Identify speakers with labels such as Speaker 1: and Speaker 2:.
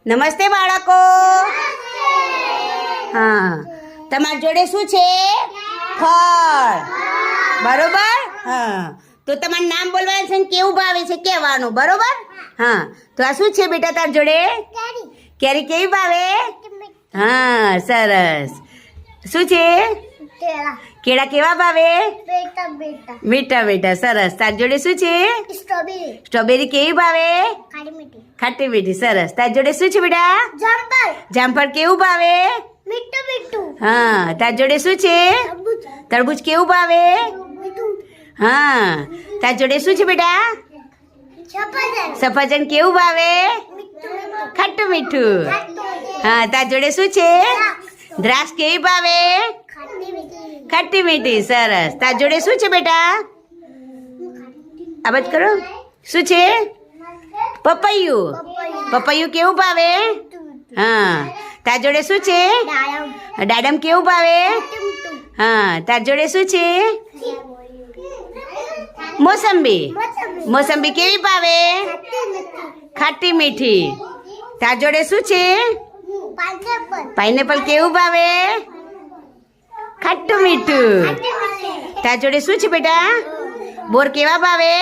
Speaker 1: નમસ્તે બાળકો. હા, તમારી જોડે શું છે? ફળ. બરોબર. હા, તો તમારું નામ બોલવાનું છે ને કેવું ભાવે છે કહેવાનું. બરોબર. હા, તો આ શું છે બેટા તાર જોડે? કેરી કેવી ભાવે? હા, સરસ. શું છે? કેળા કેવા ભાવે? મીઠા મીઠા. સરસ. તાર જોડે શું છે? સ્ટ્રોબેરી કેવી ભાવે? ખાટી મીઠી. સરસ. તાર જોડે શું છે બેટા? જામફળ કેવું ભાવે? હા. તાર જોડે શું છે? તરબૂચ કેવું ભાવે? હા. તાર જોડે શું છે બેટા? સફરજન કેવું ભાવે? ખાટું મીઠું. હા. તાર જોડે શું છે? દ્રાક્ષ કેવી ભાવે? ખાટી મીઠી. સરસ. તાર જોડે શું છે બેટા? આ બાજુ કરો. શું છે? પપૈયું. પપૈયું કેવું ભાવે? હા. તાર જોડે શું છે? દાડમ કેવું ભાવે? હા. તાર જોડે શું છે? મોસંબી. મોસંબી કેવી ભાવે? ખાટી મીઠી. તાર જોડે શું છે? પાઇનેપલ કેવું ભાવે? ખાટું મીઠું. તાર જોડે શું છે બેટા? બોર કેવા ભાવે?